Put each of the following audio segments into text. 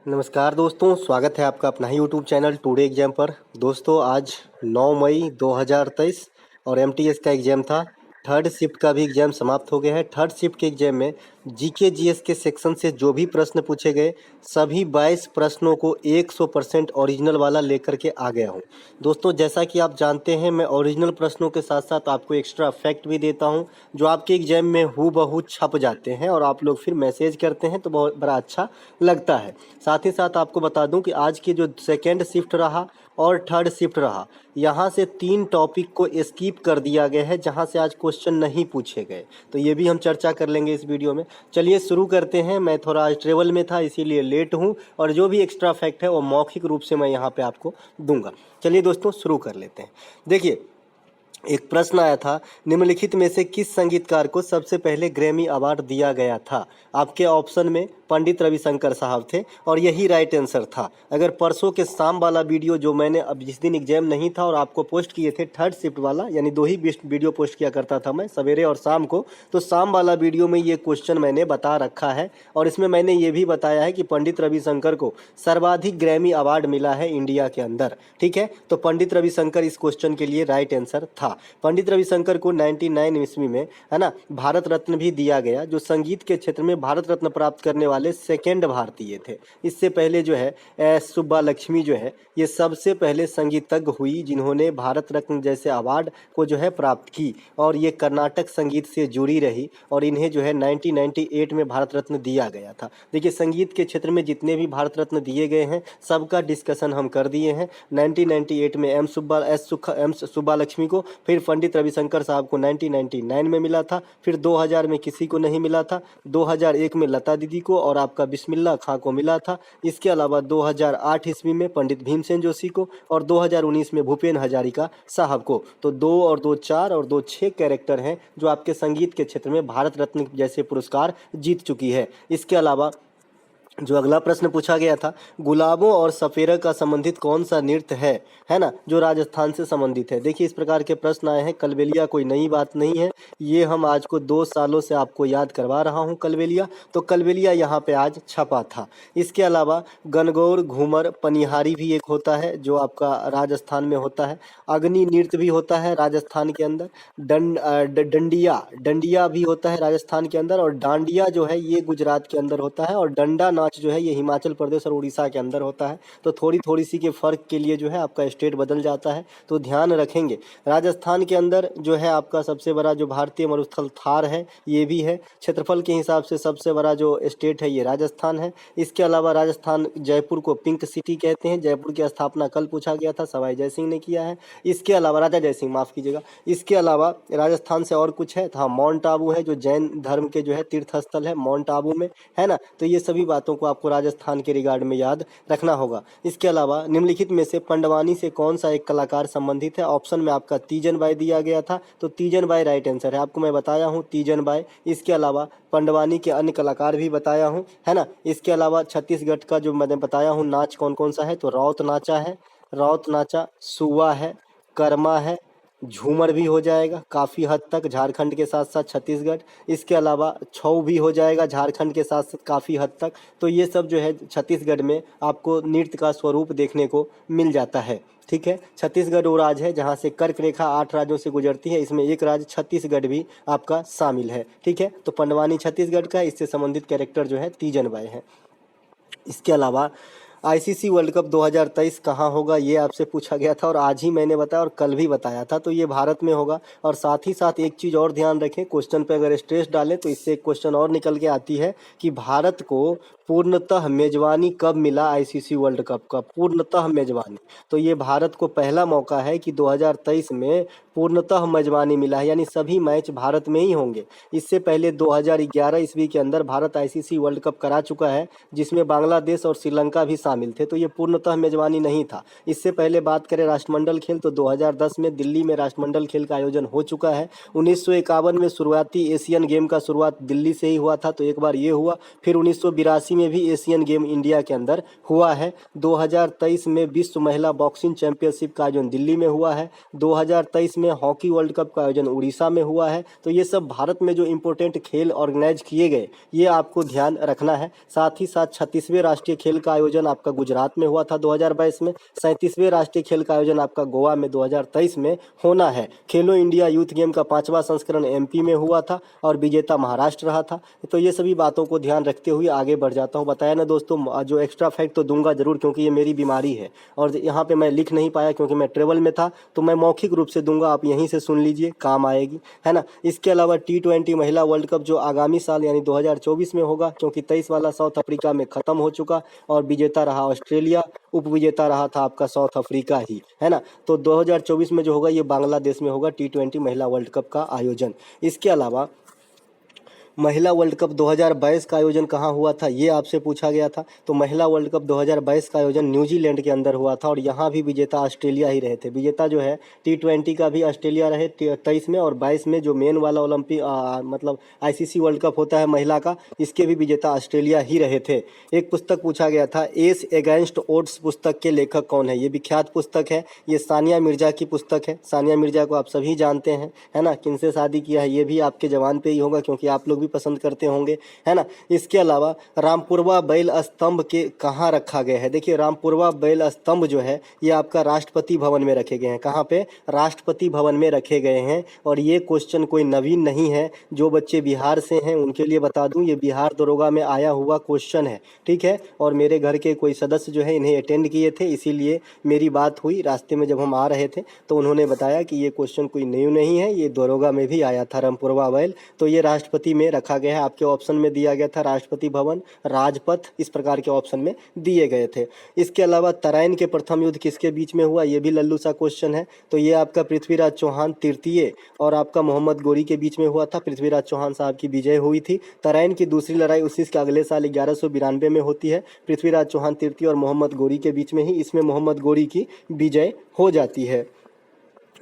नमस्कार दोस्तों, स्वागत है आपका अपना ही यूट्यूब चैनल टुडे एग्जाम पर। दोस्तों आज 9 मई 2023 और एमटीएस का एग्ज़ाम था। थर्ड शिफ्ट का भी एग्ज़ाम समाप्त हो गया है। थर्ड शिफ्ट के एग्ज़ाम में जीके जीएस के सेक्शन से जो भी प्रश्न पूछे गए सभी 22 प्रश्नों को 100% ओरिजिनल वाला लेकर के आ गया हूँ। दोस्तों जैसा कि आप जानते हैं, मैं ओरिजिनल प्रश्नों के साथ साथ आपको एक्स्ट्रा फैक्ट भी देता हूँ जो आपके एग्ज़ाम में हूबहू छप जाते हैं और आप लोग फिर मैसेज करते हैं तो बहुत बड़ा अच्छा लगता है। साथ ही साथ आपको बता दूं कि आज की जो सेकेंड शिफ्ट रहा और थर्ड शिफ्ट रहा, यहाँ से 3 टॉपिक को स्किप कर दिया गया है जहाँ से आज क्वेश्चन नहीं पूछे गए, तो ये भी हम चर्चा कर लेंगे इस वीडियो में। चलिए शुरू करते हैं। मैं थोड़ा आज ट्रेवल में था इसीलिए लेट हूँ और जो भी एक्स्ट्रा फैक्ट है वो मौखिक रूप से मैं यहाँ पे आपको दूंगा। चलिए दोस्तों शुरू कर लेते हैं। देखिए, एक प्रश्न आया था, निम्नलिखित में से किस संगीतकार को सबसे पहले ग्रैमी अवार्ड दिया गया था? आपके ऑप्शन में पंडित रविशंकर साहब थे और यही राइट आंसर था। अगर परसों के शाम वाला वीडियो जो मैंने अब जिस दिन एग्जाम नहीं था और आपको पोस्ट किए थे थर्ड शिफ्ट वाला, यानी 2 ही वीडियो पोस्ट किया करता था मैं, सवेरे और शाम को, तो शाम वाला वीडियो में ये क्वेश्चन मैंने बता रखा है और इसमें मैंने ये भी बताया है कि पंडित रविशंकर को सर्वाधिक ग्रैमी अवार्ड मिला है इंडिया के अंदर। ठीक है, तो पंडित रविशंकर इस क्वेश्चन के लिए राइट आंसर था। पंडित रविशंकर को 99 ईस्वी में, है ना, भारत रत्न भी दिया गया, जो संगीत के क्षेत्र में भारत रत्न प्राप्त करने वाले सेकेंड भारतीय थे। इससे पहले जो है एस सुब्बालक्ष्मी जो है ये सबसे पहले संगीतज्ञ हुई जिन्होंने भारत रत्न जैसे अवार्ड को जो है प्राप्त की और ये कर्नाटक संगीत से जुड़ी रही और इन्हें जो है 1998 में भारत रत्न दिया गया था। देखिए, संगीत के क्षेत्र में जितने भी भारत रत्न दिए गए हैं सबका डिस्कशन हम कर दिए हैं। 1998 में एम सुब्बालक्ष्मी को, फिर पंडित रविशंकर साहब को 1999 में मिला था, फिर 2000 में किसी को नहीं मिला था, 2001 में लता दीदी को और आपका बिस्मिल्लाह खां को मिला था। इसके अलावा 2008 ईस्वी में पंडित भीमसेन जोशी को और 2019 में भूपेन हजारिका साहब को। तो 2 और 2 4 और 2 6 कैरेक्टर हैं जो आपके संगीत के क्षेत्र में भारत रत्न जैसे पुरस्कार जीत चुकी है। इसके अलावा जो अगला प्रश्न पूछा गया था, गुलाबों और सफेरा का संबंधित कौन सा नृत्य है ना, जो राजस्थान से संबंधित है। देखिए, इस प्रकार के प्रश्न आए हैं। कलबेलिया कोई नई बात नहीं है, ये हम आज को 2 सालों से आपको याद करवा रहा हूँ कलबेलिया, तो कलबेलिया यहाँ पे आज छपा था। इसके अलावा गणगौर, घूमर, पनिहारी भी एक होता है जो आपका राजस्थान में होता है। अग्नि नृत्य भी होता है राजस्थान के अंदर। डंडिया भी होता है राजस्थान के अंदर और डांडिया जो है ये गुजरात के अंदर होता है और डंडा नाच जो है ये हिमाचल प्रदेश और उड़ीसा के अंदर होता है। तो थोड़ी सी के फर्क के लिए जो है आपका स्टेट बदल जाता है, तो ध्यान रखेंगे। राजस्थान के अंदर जो है आपका सबसे बड़ा जो भारतीय मरुस्थल थार है ये भी है। क्षेत्रफल के हिसाब से सबसे बड़ा जो स्टेट है ये राजस्थान है। इसके अलावा राजस्थान, जयपुर को पिंक सिटी कहते हैं। जयपुर की स्थापना कल पूछा गया था, सवाई जय सिंह ने किया है। इसके अलावा राजा जय सिंह, माफ कीजिएगा। इसके अलावा राजस्थान से और कुछ है, हाँ, माउंट आबू है जो जैन धर्म के जो है तीर्थ स्थल है माउंट आबू में, है ना। तो ये सभी बातों को आपको राजस्थान के रिगार्ड में याद रखना होगा। इसके अलावा निम्नलिखित में से पंडवानी से कौन सा एक कलाकार संबंधित है? ऑप्शन में आपका तीजन बाई दिया गया था, तो तीजन बाई राइट आंसर है। आपको मैं बताया हूँ तीजन बाई। इसके अलावा पंडवानी के अन्य कलाकार भी बताया हूँ, है ना। इसके अलावा छत्तीसगढ़ का जो मैंने बताया हूँ नाच कौन कौन सा है, तो राउत नाचा है, राउत नाचा, सुआ है, कर्मा है, झूमर भी हो जाएगा काफ़ी हद तक झारखंड के साथ साथ छत्तीसगढ़। इसके अलावा छऊ भी हो जाएगा झारखंड के साथ साथ काफ़ी हद तक। तो ये सब जो है छत्तीसगढ़ में आपको नृत्य का स्वरूप देखने को मिल जाता है। ठीक है, छत्तीसगढ़ वो राज्य है जहाँ से कर्क रेखा 8 राज्यों से गुजरती है, इसमें एक राज्य छत्तीसगढ़ भी आपका शामिल है। ठीक है, तो पंडवानी छत्तीसगढ़ का, इससे संबंधित कैरेक्टर जो है तीजन बाई है। इसके अलावा आईसीसी वर्ल्ड कप 2023 कहाँ होगा ये आपसे पूछा गया था और आज ही मैंने बताया और कल भी बताया था, तो ये भारत में होगा। और साथ ही साथ एक चीज़ और ध्यान रखें, क्वेश्चन पे अगर स्ट्रेस डालें तो इससे एक क्वेश्चन और निकल के आती है कि भारत को पूर्णतः मेजबानी कब मिला आईसीसी वर्ल्ड कप का, पूर्णतः मेजबानी। तो ये भारत को पहला मौका है कि 2023 में पूर्णतः मेजबानी मिला है, यानी सभी मैच भारत में ही होंगे। इससे पहले 2011 ईस्वी के अंदर भारत आईसीसी वर्ल्ड कप करा चुका है जिसमें बांग्लादेश और श्रीलंका भी शामिल थे, तो ये पूर्णतः मेजबानी नहीं था। इससे पहले बात करें राष्ट्रमंडल खेल, तो 2010 में दिल्ली में राष्ट्रमंडल खेल का आयोजन हो चुका है। 1951 में शुरुआती एशियन गेम का शुरुआत दिल्ली से ही हुआ था, तो एक बार ये हुआ। फिर 1982 में भी एशियन गेम इंडिया के अंदर हुआ है। 2023 में विश्व महिला बॉक्सिंग चैंपियनशिप का आयोजन दिल्ली में हुआ है। 2023 में हॉकी वर्ल्ड कप का आयोजन उड़ीसा में हुआ है। तो ये सब भारत में जो इम्पोर्टेंट खेल ऑर्गेनाइज किए गए, ये आपको ध्यान रखना है। साथ ही साथ 36वें राष्ट्रीय खेल का आयोजन आपका गुजरात में हुआ था 2022 में। 37वें राष्ट्रीय खेल का आयोजन आपका गोवा में 2023 में होना है। खेलो इंडिया यूथ गेम का 5वां संस्करण एमपी में हुआ था और विजेता महाराष्ट्र रहा था। तो ये सभी बातों को ध्यान रखते हुए आगे बढ़ जाता हूँ। बताया ना दोस्तों, जो एक्स्ट्रा फैक्ट तो दूंगा जरूर, क्योंकि ये मेरी बीमारी है और यहाँ पे मैं लिख नहीं पाया क्योंकि मैं ट्रेवल में था, तो मैं मौखिक रूप से दूंगा, आप यहीं से सुन लीजिए, काम आएगी, है ना। इसके अलावा T20 महिला वर्ल्ड कप जो आगामी साल यानी 2024 में होगा, क्योंकि 23 वाला साउथ अफ्रीका में खत्म हो चुका और विजेता रहा ऑस्ट्रेलिया, उपविजेता रहा था आपका साउथ अफ्रीका ही, है ना। तो 2024 में जो होगा ये बांग्लादेश में होगा T20 महिला वर्ल्ड कप का आयोजन। इसके अलावा महिला वर्ल्ड कप 2022 का आयोजन कहाँ हुआ था, ये आपसे पूछा गया था। तो महिला वर्ल्ड कप 2022 का आयोजन न्यूजीलैंड के अंदर हुआ था और यहाँ भी विजेता ऑस्ट्रेलिया ही रहे थे। विजेता जो है T20 का भी ऑस्ट्रेलिया रहे 23 में, और 22 में जो मेन वाला ओलंपिक मतलब ICC वर्ल्ड कप होता है महिला का, इसके भी विजेता ऑस्ट्रेलिया ही रहे थे। एक पुस्तक पूछा गया था, एस अगेंस्ट ओड्स पुस्तक के लेखक कौन है। ये विख्यात पुस्तक है, ये सानिया मिर्जा की पुस्तक है। सानिया मिर्जा को आप सभी जानते हैं, है ना, किनसे शादी किया है ये भी आपके जवान पे ही होगा, क्योंकि आप लोग भी पसंद करते होंगे, है ना। इसके अलावा रामपुरवा बैल स्तंभ के कहाँ रखा गया है। देखिए रामपुरवा बैल स्तंभ जो है ये आपका राष्ट्रपति भवन में रखे गए हैं। कहाँ पे, राष्ट्रपति भवन में रखे गए हैं। और ये क्वेश्चन कोई नवीन नहीं है, जो बच्चे बिहार से हैं उनके लिए बता दूं, ये बिहार दरोगा में आया हुआ क्वेश्चन है, ठीक है। और मेरे घर के कोई सदस्य जो है इन्हें अटेंड किए थे, इसीलिए मेरी बात हुई रास्ते में जब हम आ रहे थे, तो उन्होंने बताया कि ये क्वेश्चन कोई न्यू नहीं है, ये दरोगा में भी आया था रामपुरवा बैल। तो ये राष्ट्रपति में रखा गया है। आपके ऑप्शन में दिया गया था राष्ट्रपति भवन, राजपथ, इस प्रकार के ऑप्शन में दिए गए थे। इसके अलावा तराइन के प्रथम युद्ध किसके बीच में हुआ, ये भी लल्लू सा क्वेश्चन है। तो ये आपका पृथ्वीराज चौहान तृतीय और आपका मोहम्मद गोरी के बीच में हुआ था। पृथ्वीराज चौहान साहब की विजय हुई थी। तराइन की दूसरी लड़ाई उसी के अगले साल 1192 में होती है। पृथ्वीराज चौहान तृतीय और मोहम्मद गोरी के बीच में ही, इसमें मोहम्मद गोरी की विजय हो जाती है।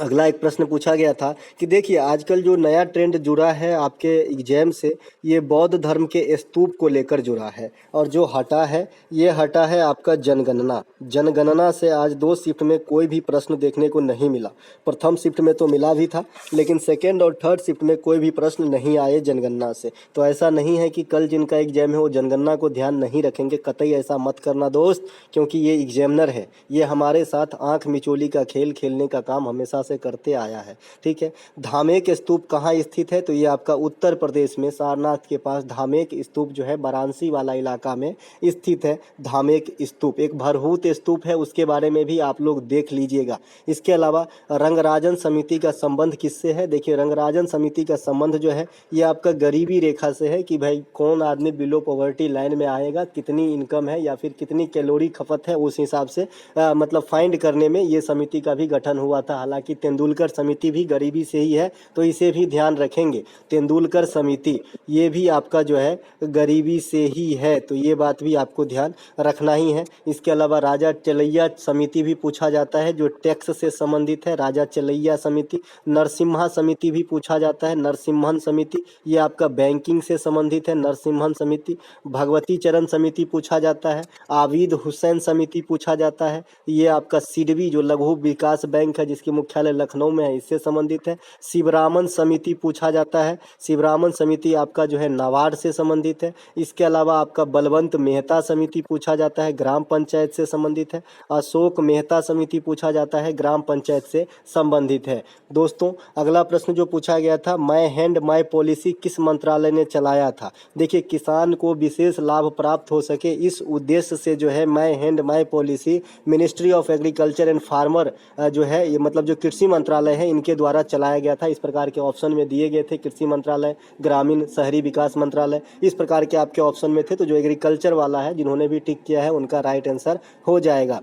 अगला एक प्रश्न पूछा गया था कि देखिए आजकल जो नया ट्रेंड जुड़ा है आपके एग्जाम से, ये बौद्ध धर्म के स्तूप को लेकर जुड़ा है, और जो हटा है ये हटा है आपका जनगणना। जनगणना से आज 2 शिफ्ट में कोई भी प्रश्न देखने को नहीं मिला। प्रथम शिफ्ट में तो मिला भी था, लेकिन सेकेंड और थर्ड शिफ्ट में कोई भी प्रश्न नहीं आए जनगणना से। तो ऐसा नहीं है कि कल जिनका एग्जाम है वो जनगणना को ध्यान नहीं रखेंगे, कतई ऐसा मत करना दोस्त, क्योंकि ये एग्जामिनर है, ये हमारे साथ आंख मिचोली का खेल खेलने का काम हमेशा से करते आया है, ठीक है। धामेक स्तूप कहाँ स्थित है, तो ये आपका उत्तर प्रदेश में सारनाथ के पास धामेक स्तूप जो है वाराणसी वाला इलाका में स्थित है। धामेक स्तूप एक भरहूत स्तूप है, उसके बारे में भी आप लोग देख लीजिएगा। इसके अलावा रंगराजन समिति का संबंध किससे है, देखिए रंगराजन समिति का संबंध जो है ये आपका गरीबी रेखा से है, कि भाई कौन आदमी बिलो पॉवर्टी लाइन में आएगा, कितनी इनकम है या फिर कितनी कैलोरी खपत है, उस हिसाब से मतलब फाइंड करने में ये समिति का भी गठन हुआ था। हालांकि तेंदुलकर समिति भी गरीबी से ही है, तो इसे भी ध्यान रखेंगे। तेंदुलकर समिति ये भी आपका जो है गरीबी से ही है, तो ये बात भी आपको ध्यान रखना ही है। इसके अलावा राजा चलैया समिति भी पूछा जाता है, जो टैक्स से संबंधित है, राजा चलैया समिति। नरसिम्हा समिति भी पूछा जाता है, नरसिम्हन समिति, ये आपका बैंकिंग से संबंधित है, नरसिम्हन समिति। भगवती चरण समिति पूछा जाता है, आबिद हुसैन समिति पूछा जाता है, ये आपका सिडबी जो लघु विकास बैंक है जिसकी मुख्यालय लखनऊ में है, इससे संबंधित है। शिवरामन समिति पूछा जाता है, शिवरामन समिति आपका जो है नाबार्ड से संबंधित है। इसके अलावा आपका बलवंत मेहता समिति पूछा जाता है, ग्राम पंचायत से संबंधित है। अशोक मेहता समिति पूछा जाता है, ग्राम पंचायत से संबंधित है। दोस्तों अगला प्रश्न जो पूछा गया था, माय हैंड माय पॉलिसी किस मंत्रालय ने चलाया था। देखिए किसान को विशेष लाभ प्राप्त हो सके, इस उद्देश्य से जो है my hand my policy ministry of agriculture and farmer जो है, ये मतलब जो कृषि मंत्रालय है इनके द्वारा चलाया गया था। इस प्रकार के ऑप्शन में दिए गए थे, कृषि मंत्रालय, ग्रामीण शहरी विकास मंत्रालय, इस प्रकार के आपके ऑप्शन में थे। तो जो एग्रीकल्चर वाला है जिन्होंने भी टिक किया है उनका राइट आंसर हो जाएगा।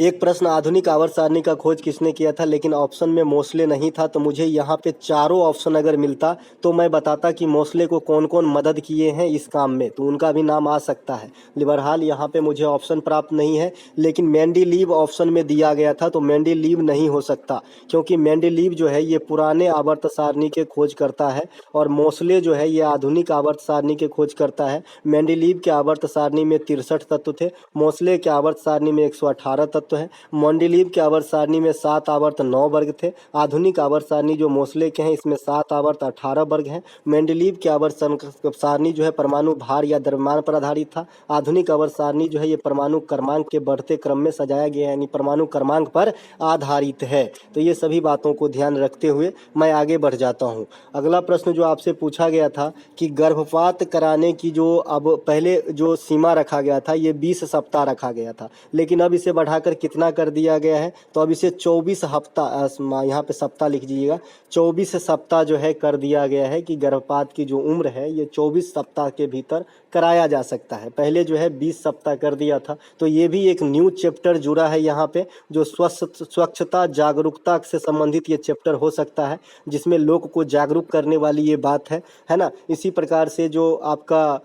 एक प्रश्न, आधुनिक आवर्त सारणी का खोज किसने किया था, लेकिन ऑप्शन में मोस्ले नहीं था, तो मुझे यहाँ पे चारों ऑप्शन अगर मिलता तो मैं बताता कि मोस्ले को कौन कौन मदद किए हैं इस काम में, तो उनका भी नाम आ सकता है। बहरहाल यहाँ पे मुझे ऑप्शन प्राप्त नहीं है, लेकिन मेंडेलीव ऑप्शन में दिया गया था, तो मेंडेलीव नहीं हो सकता, क्योंकि मेंडेलीव जो है ये पुराने आवर्त सारणी के खोज करता है, और मोस्ले जो है ये आधुनिक आवर्त सारणी के खोज करता है। मेंडेलीव के आवर्त सारणी में 63 तत्व थे, मोस्ले के आवर्त सारणी में 118 तत्व है, मेंडेलीव के आवर्त सारणी में 7 आवर्त 9 वर्ग थे। आधुनिक आवर्त सारणी जो मोस्ले के हैं इसमें 7 आवर्त 18 वर्ग हैं। मेंडेलीव के आवर्त सारणी जो है परमाणु भार या द्रव्यमान पर आधारित था। आधुनिक आवर्त सारणी जो है ये परमाणु क्रमांक के बढ़ते क्रम में सजाया गया है, यानी परमाणु क्रमांक पर आधारित है। तो ये सभी बातों को ध्यान रखते हुए मैं आगे बढ़ जाता हूँ। अगला प्रश्न जो आपसे पूछा गया था कि गर्भपात कराने की जो अब पहले जो सीमा रखा गया था ये 20 सप्ताह रखा गया था, लेकिन अब इसे बढ़ाकर कितना कर दिया गया है, तो अब इसे 24 हफ्ता, यहाँ पे सप्ताह लिख दीजिएगा, 24 सप्ताह जो है कर दिया गया है कि गर्भपात की जो उम्र है ये 24 सप्ताह के भीतर कराया जा सकता है। पहले जो है 20 सप्ताह कर दिया था। तो ये भी एक न्यू चैप्टर जुड़ा है यहाँ पे, जो स्वच्छता जागरूकता से संबंधित ये चैप्टर हो सकता है, जिसमें लोग को जागरूक करने वाली ये बात है ना। इसी प्रकार से जो आपका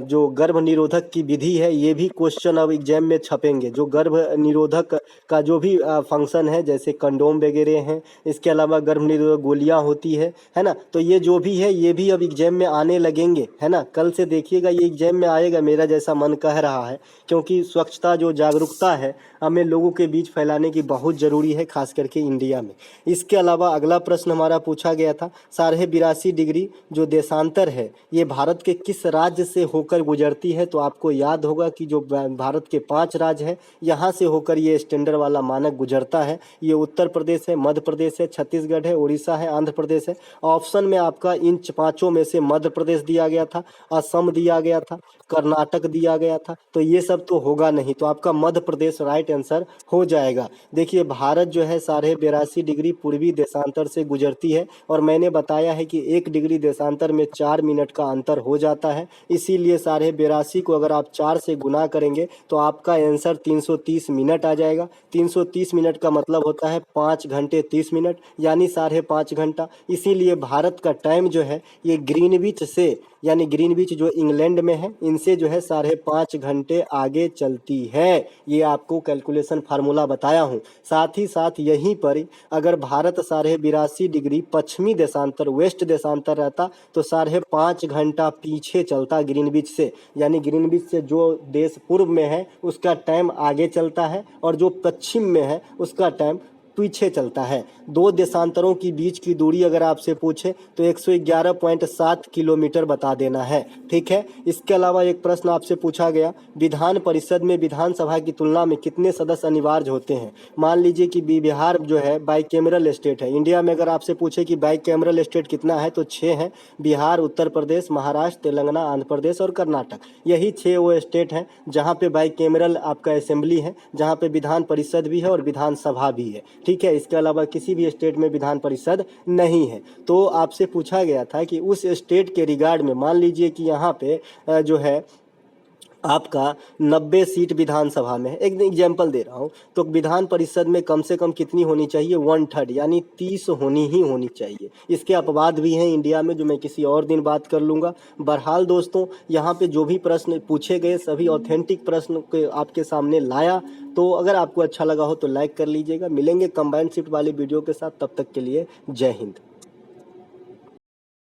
जो गर्भ निरोधक की विधि है ये भी क्वेश्चन अब एग्जाम में छपेंगे। जो गर्भ निरोधक का जो भी फंक्शन है, जैसे कंडोम वगैरह हैं, इसके अलावा गर्भ निरोधक गोलियां होती है ना, तो ये जो भी है ये भी अब एग्जाम में आने लगेंगे, है ना। कल से देखिएगा ये एग्जाम में आएगा, मेरा जैसा मन कह रहा है, क्योंकि स्वच्छता जो जागरूकता है हमें लोगों के बीच फैलाने की बहुत ज़रूरी है, खास करके इंडिया में। इसके अलावा अगला प्रश्न हमारा पूछा गया था, 82.5 डिग्री जो देशांतर है ये भारत के किस राज्य से होकर गुजरती है, तो आपको याद होगा कि जो भारत के 5 राज्य हैं यहाँ से होकर ये स्टैंडर्ड वाला मानक गुजरता है। ये उत्तर प्रदेश है, मध्य प्रदेश है, छत्तीसगढ़ है, उड़ीसा है, आंध्र प्रदेश है। ऑप्शन में आपका इन पांचों में से मध्य प्रदेश दिया गया था, असम दिया गया था, कर्नाटक दिया गया था, तो ये सब तो होगा नहीं, तो आपका मध्य प्रदेश राइट आंसर हो जाएगा। देखिए भारत जो है 82.5 डिग्री पूर्वी देशांतर से गुजरती है, और मैंने बताया है कि 1 डिग्री देशांतर में 4 मिनट का अंतर हो जाता है, इसीलिए 82.5 को अगर आप 4 से गुना करेंगे तो आपका आंसर 330 मिनट आ जाएगा। 330 मिनट का मतलब होता है 5 घंटे 30 मिनट, यानी 5.5 घंटा। इसीलिए भारत का टाइम जो है ये ग्रीनविच से, यानी ग्रीनविच जो इंग्लैंड में है, इनसे जो है 5.5 घंटे आगे चलती है। ये आपको कैलकुलेशन फार्मूला बताया हूँ। साथ ही साथ यहीं पर अगर भारत 82.5 डिग्री पश्चिमी देशांतर वेस्ट देशांतर रहता तो 5.5 घंटा पीछे चलता ग्रीनविच से, यानी ग्रीनविच से जो देश पूर्व में है उसका टाइम आगे चलता है, और जो पश्चिम में है उसका टाइम पीछे चलता है। दो देशांतरों की बीच की दूरी अगर आपसे पूछे तो 111.7 किलोमीटर बता देना है, ठीक है। इसके अलावा एक प्रश्न आपसे पूछा गया, विधान परिषद में विधानसभा की तुलना में कितने सदस्य अनिवार्य होते हैं। मान लीजिए कि बिहार जो है बाईकैमरल स्टेट है, इंडिया में अगर आपसे पूछे कि बाईकैमरल स्टेट कितना है तो 6 है, बिहार, उत्तर प्रदेश, महाराष्ट्र, तेलंगाना, आंध्र प्रदेश और कर्नाटक, यही 6 वो स्टेट हैं जहाँ पे बाईकैमरल आपका असेंबली है, जहाँ पे विधान परिषद भी है और विधानसभा भी है, ठीक है। इसके अलावा किसी भी स्टेट में विधान परिषद नहीं है। तो आपसे पूछा गया था कि उस स्टेट के रिगार्ड में, मान लीजिए कि यहाँ पे जो है आपका 90 सीट विधानसभा में है, एक एग्जाम्पल दे रहा हूँ, तो विधान परिषद में कम से कम कितनी होनी चाहिए, 1/3 यानी 30 होनी चाहिए। इसके अपवाद भी हैं इंडिया में, जो मैं किसी और दिन बात कर लूँगा। बहरहाल दोस्तों, यहाँ पे जो भी प्रश्न पूछे गए सभी ऑथेंटिक प्रश्न के आपके सामने लाया। तो अगर आपको अच्छा लगा हो तो लाइक कर लीजिएगा। मिलेंगे कंबाइंड शिफ्ट वाली वीडियो के साथ, तब तक के लिए जय हिंद।